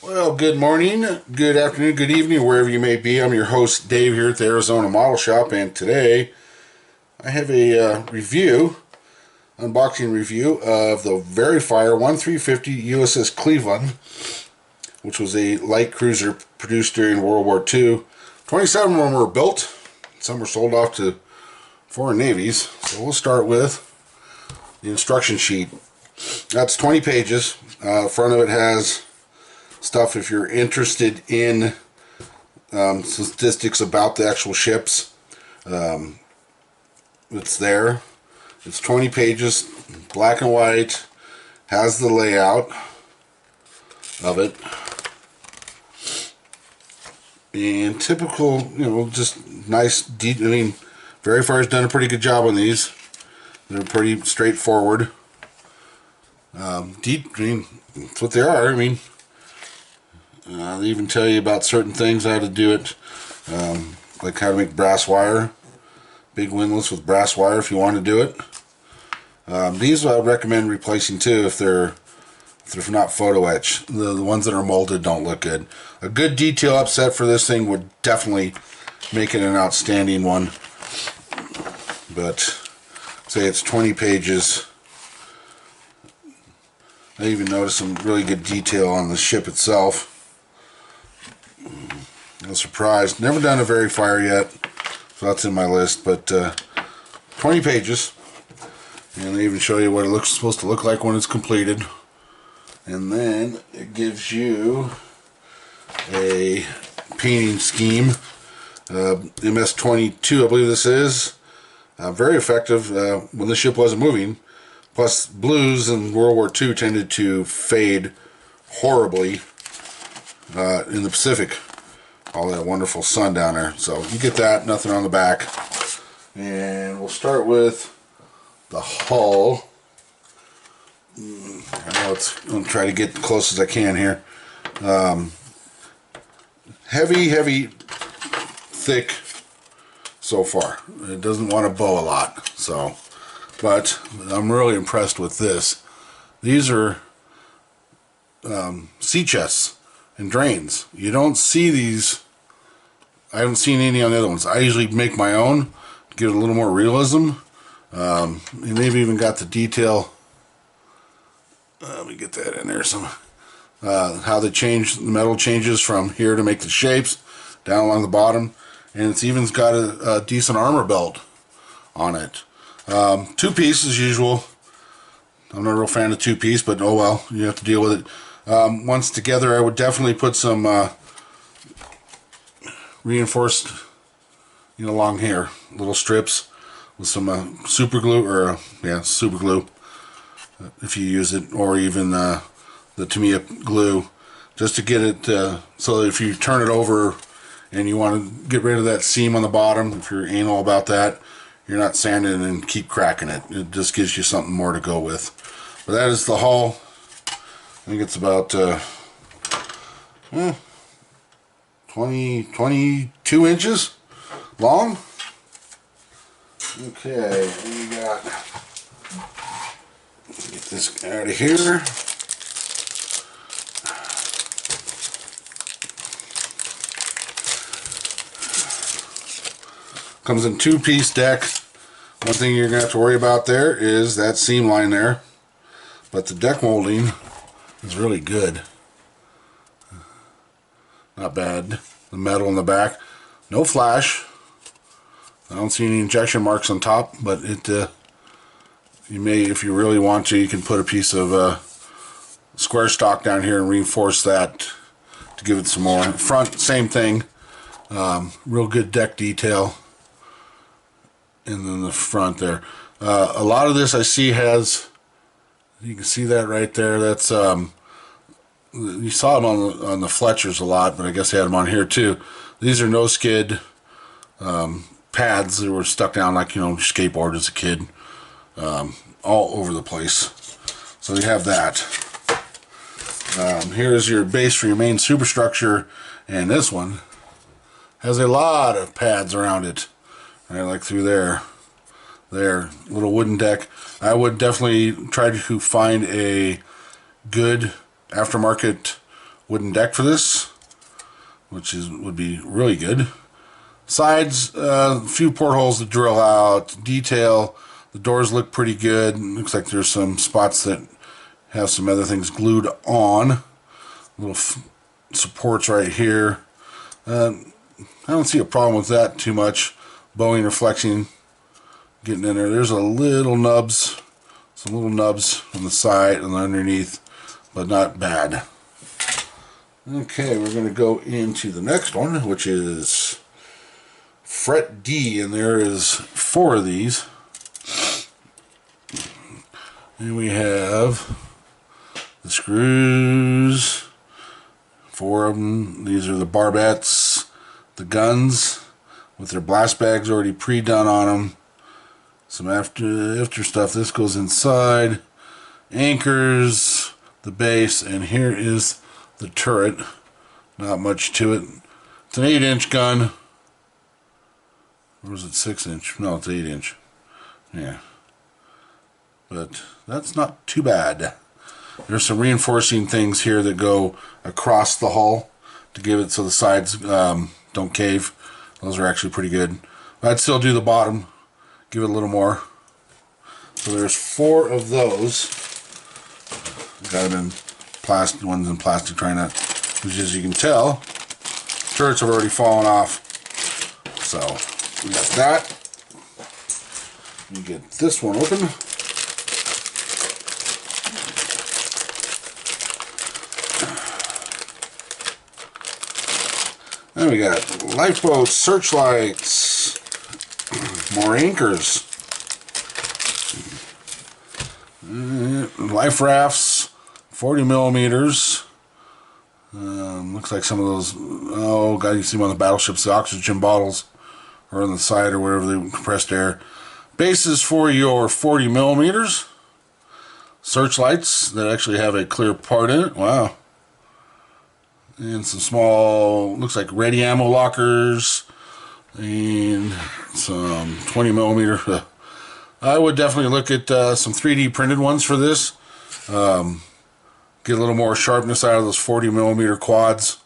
Well, good morning, good afternoon, good evening, wherever you may be. I'm your host, Dave, here at the Arizona Model Shop, and today I have a unboxing review of the Verifier 1350 USS Cleveland, which was a light cruiser produced during World War II. 27 of them were built, some were sold off to foreign navies. So we'll start with the instruction sheet. That's 20 pages. Front of it has stuff if you're interested in statistics about the actual ships. It's there. It's 20 pages, black and white, has the layout of it, and typical, just nice, Verifier's done a pretty good job on these. They're pretty straightforward. That's what they are. They even tell you about certain things, how to do it, like how to make brass wire, big windlass with brass wire if you want to do it. These I would recommend replacing too if they're not photo etched. The ones that are molded don't look good. A good detail upset for this thing would definitely make it an outstanding one. But say it's 20 pages. I even noticed some really good detail on the ship itself. No surprise. Never done a Verifier yet, so that's in my list. But 20 pages, and they even show you what it looks supposed to look like when it's completed. And then it gives you a painting scheme. MS-22, I believe this is. Very effective when the ship wasn't moving. Plus, blues in World War II tended to fade horribly in the Pacific. All that wonderful sun down there. So you get that, nothing on the back. And we'll start with the hull. I'm going to try to get as close as I can here. Heavy, thick so far. It doesn't want to bow a lot. But I'm really impressed with this. These are sea chests and drains. You don't see these. I haven't seen any on the other ones. I usually make my own to give it a little more realism. And they've even got the detail. Let me get that in there. How they change the metal changes from here to make the shapes down along the bottom, and it's even got a decent armor belt on it. Two-piece as usual. I'm not a real fan of two-piece, but oh well, you have to deal with it. Once together, I would definitely put some reinforced, along here, little strips with some super glue, or super glue, if you use it, or even the Tamiya glue, just to get it so that if you turn it over and you want to get rid of that seam on the bottom, if you're anal about that, you're not sanding and keep cracking it. It just gives you something more to go with. But that is the hull. I think it's about 22 inches long. Okay, we got, get this out of here. Comes in two-piece deck. One thing you're going to have to worry about there is that seam line there. But the deck molding is really good. Not bad. The metal in the back. No flash. I don't see any injection marks on top, but you may, if you really want to, you can put a piece of square stock down here and reinforce that to give it some more. Front, same thing. Real good deck detail. And then the front there. A lot of this I see has, you can see that right there. That's you saw them on the Fletchers a lot, but I guess they had them on here too. These are no skid pads that were stuck down like skateboard as a kid, all over the place. So you have that. Here's your base for your main superstructure, and this one has a lot of pads around it. Right, like through there, little wooden deck. I would definitely try to find a good aftermarket wooden deck for this, which would be really good. Sides, a few portholes to drill out. Detail, the doors look pretty good. Looks like there's some spots that have some other things glued on. Little supports right here. I don't see a problem with that too much. Bowing or flexing, getting in there. There's a little nubs, some little nubs on the side and underneath, but not bad. Okay, we're going to go into the next one, which is fret D, and there is 4 of these. And we have the screws, 4 of them. These are the barbettes, the guns with their blast bags already pre-done on them. Some after stuff. This goes inside. Anchors, the base, and here is the turret. Not much to it. It's an 8-inch gun. Or was it 6-inch? No, it's 8-inch. Yeah. But that's not too bad. There's some reinforcing things here that go across the hull to give it so the sides don't cave. Those are actually pretty good. But I'd still do the bottom. Give it a little more. So there's 4 of those. Got them in plastic, ones in plastic, trying to, which as you can tell, turrets have already fallen off. So we got that. You get this one open. Then we got lifeboats, searchlights, more anchors, life rafts, 40 millimeters. Looks like some of those, oh god, you see them on the battleships, the oxygen bottles are on the side or wherever they compressed air. Bases for your 40 millimeters. Searchlights that actually have a clear part in it. Wow. And some small, looks like ready ammo lockers, and some 20 millimeter. I would definitely look at some 3D printed ones for this. Get a little more sharpness out of those 40 millimeter quads,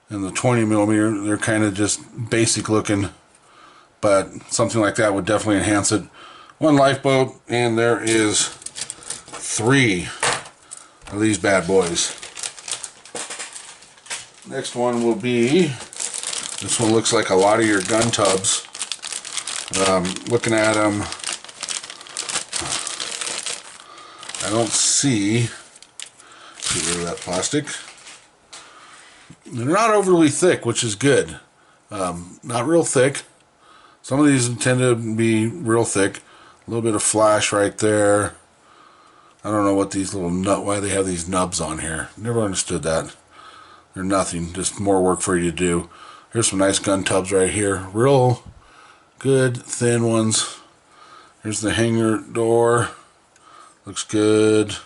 and the 20 millimeter, they're kind of just basic looking, but something like that would definitely enhance it. 1 lifeboat, and there is 3 of these bad boys. Next one will be, this one looks like a lot of your gun tubs. Looking at them, I don't see, get rid of that plastic. They're not overly thick, which is good. Not real thick. Some of these tend to be real thick. A little bit of flash right there. I don't know what these little why they have these nubs on here. Never understood that. They're nothing, just more work for you to do. Here's some nice gun tubs right here. Real good, thin ones. Here's the hangar door. Looks good.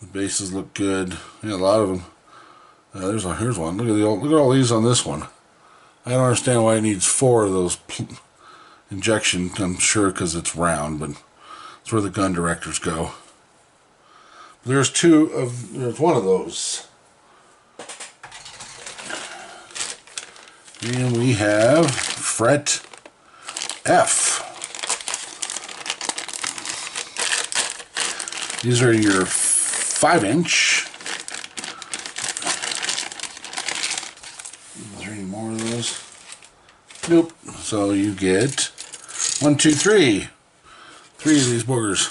The bases look good. Yeah, a lot of them. Here's one. Look at all these on this one. I don't understand why it needs 4 of those injection. I'm sure because it's round, but it's where the gun directors go. There's one of those. And we have fret F. These are your 5-inch. Is there any more of those? Nope. So you get 1, 2, 3. 3 of these boogers.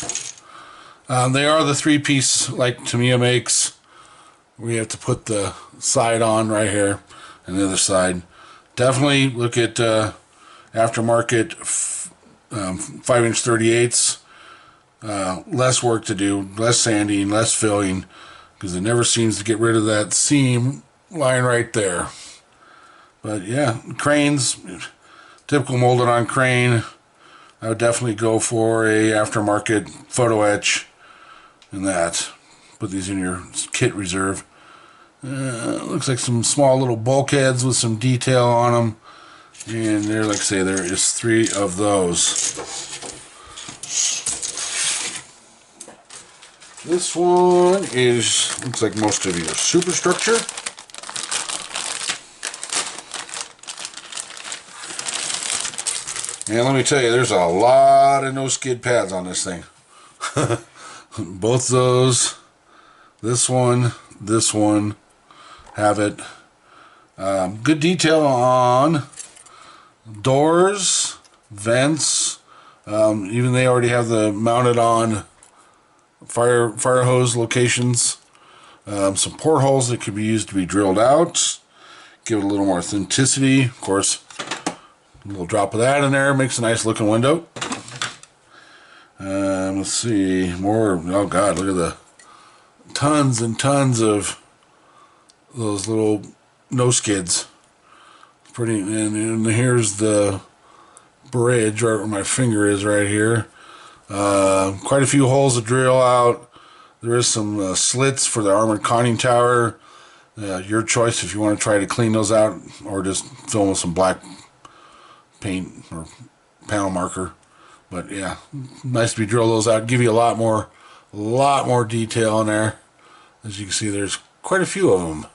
They are the 3-piece like Tamiya makes. We have to put the side on right here and the other side. Definitely look at aftermarket 5-inch 38s. Less work to do, less sanding, less filling, because it never seems to get rid of that seam lying right there. But yeah, cranes, typical molded on crane. I would definitely go for a aftermarket photo etch and that. Put these in your kit reserve. Looks like some small little bulkheads with some detail on them. And there, like I say, there is 3 of those. This one looks like most of your superstructure. And let me tell you, there's a lot of no skid pads on this thing. Both those, this one have it. Good detail on doors, vents. Even they already have the mounted on fire hose locations. Some portholes that could be used to be drilled out. Give it a little more authenticity. Of course, a little drop of that in there makes a nice looking window. Let's see, more, oh god, look at the tons and tons of those little no skids. Pretty, and here's the bridge right where my finger is right here. Quite a few holes to drill out. There is some slits for the armored conning tower. Your choice if you want to try to clean those out or just fill them with some black paint or panel marker. But yeah, nice to be drill those out. Give you a lot more detail in there. As you can see, there's quite a few of them.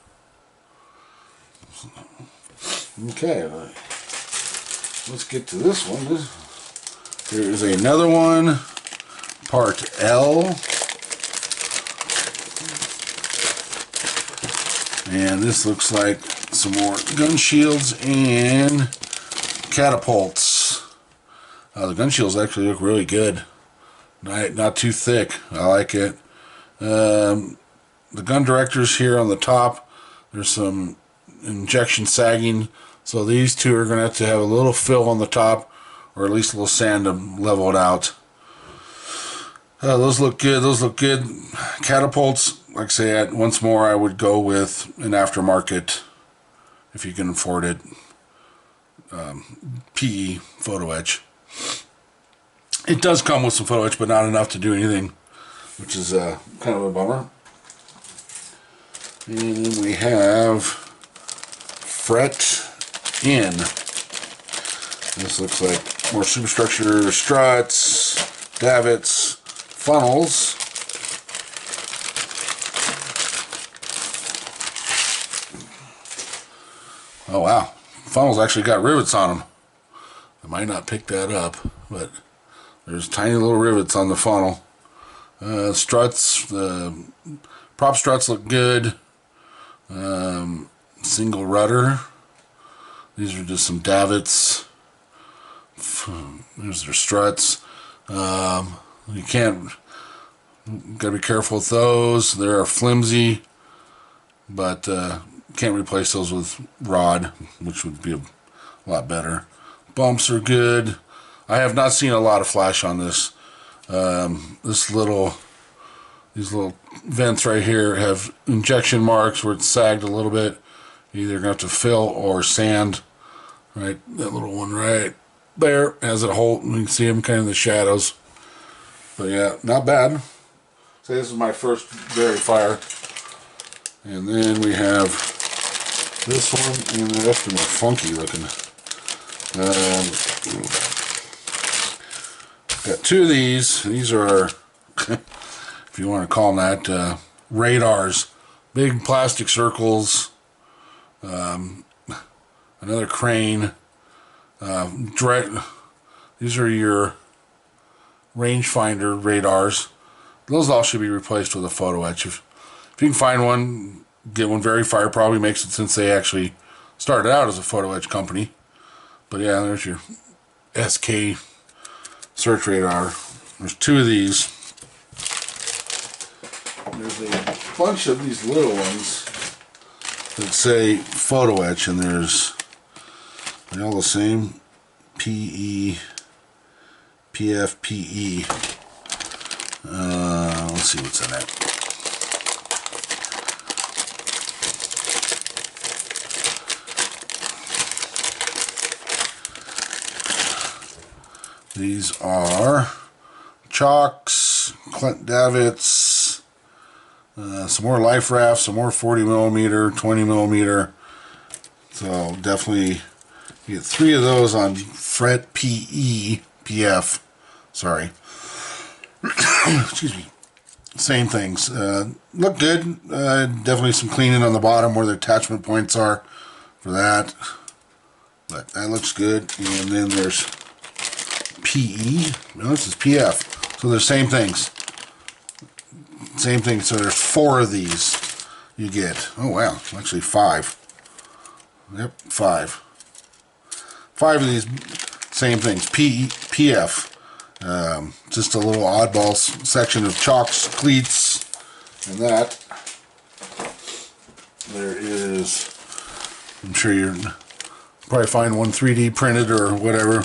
Okay, let's get to this one. There is another one, part L. And this looks like some more gun shields and catapults. The gun shields actually look really good. Not too thick. I like it. The gun directors here on the top, there's some injection sagging. So these two are going to have a little fill on the top, or at least a little sand to level it out. Those look good. Those look good. Catapults, like I say, once more, I would go with an aftermarket, if you can afford it, PE photo etch. It does come with some photo etch, but not enough to do anything, which is kind of a bummer. And then we have fret in. This looks like more superstructure, struts, davits, funnels. Oh wow, funnels actually got rivets on them. I might not pick that up, but there's tiny little rivets on the funnel. Struts, the prop struts look good. Single rudder. These are just some davits. There's their struts. You can't, gotta be careful with those. They're flimsy, but can't replace those with rod, which would be a lot better. Bumps are good. I have not seen a lot of flash on this. These little vents right here have injection marks where it's sagged a little bit. You're either gonna have to fill or sand. Right, that little one right there has a hole. You can see them kind of in the shadows. But yeah, not bad. So this is my first verifier. And then we have this one, and that's more funky looking. Got two of these. These are, if you want to call them that, radars. Big plastic circles. Another crane. These are your rangefinder radars. Those all should be replaced with a photo etch. If you can find one, get one. Verifier probably makes it, since they actually started out as a photo etch company. But yeah, there's your SK search radar. There's two of these. There's a bunch of these little ones that say photo etch, and they're all the same. PE, PF, PE. Let's see what's in it. These are chocks, Clint davits, some more life rafts, some more 40mm, 20mm. So definitely you get three of those on fret PE, PF. Sorry. Excuse me. same things. Look good. Definitely some cleaning on the bottom where the attachment points are for that. But that looks good. And then there's PE. No, this is PF. So they're same things. Same thing. So there's 4 of these you get. Oh wow, actually 5. Yep, 5. 5 of these same things. PF. Just a little oddball section of chocks, cleats, and that. There is, I'm sure you're probably find one 3D printed or whatever.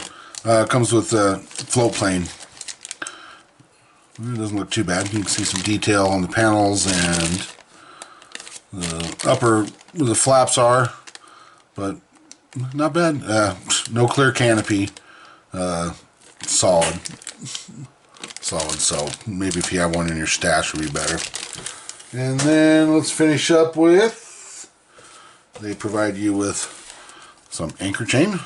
Comes with a float plane. It doesn't look too bad. You can see some detail on the panels and the upper where the flaps are, but not bad. No clear canopy. Solid. So maybe if you have one in your stash would be better. And then let's finish up with, they provide you with some anchor chain,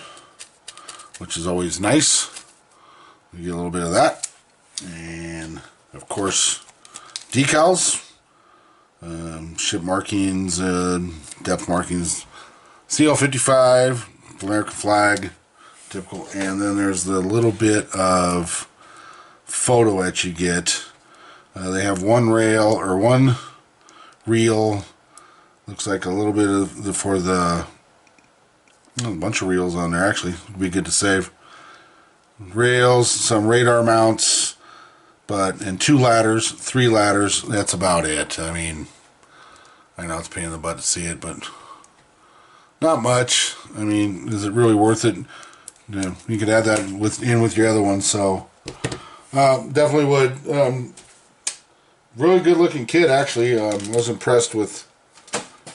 which is always nice. You get a little bit of that. And of course decals, ship markings, depth markings, CL-55, American flag, typical. And then there's the little bit of photo etch you get. They have one rail or one reel. Looks like a little bit of for the a bunch of reels on there. Actually, would be good to save. Rails, some radar mounts, and 2 ladders, 3 ladders. That's about it. I mean, I know it's a pain in the butt to see it, but not much. I mean, is it really worth it? You know, you could add that in with your other ones. So definitely would. Really good looking kit, actually. I was impressed with.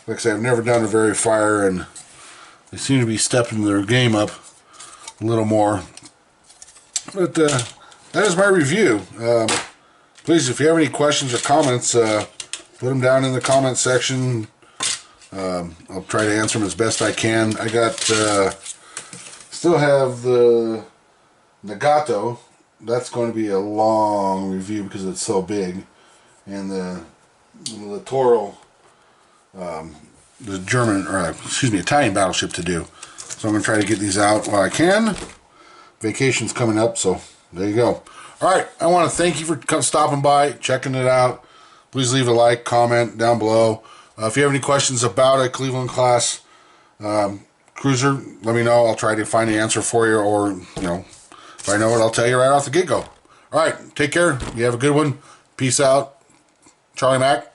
Like I say, I've never done a very fire, and they seem to be stepping their game up a little more. But that is my review. Please, if you have any questions or comments, put them down in the comment section. I'll try to answer them as best I can. I got, still have the Nagato. That's going to be a long review because it's so big. And the Littoral, the German, or excuse me, Italian battleship to do. So I'm going to try to get these out while I can. Vacation's coming up, so there you go. Alright, I want to thank you for stopping by, checking it out. Please leave a like, comment down below. If you have any questions about a Cleveland class cruiser, let me know. I'll try to find the answer for you, or, you know, if I know it, I'll tell you right off the get-go. Alright, take care. You have a good one. Peace out. Charlie Mac.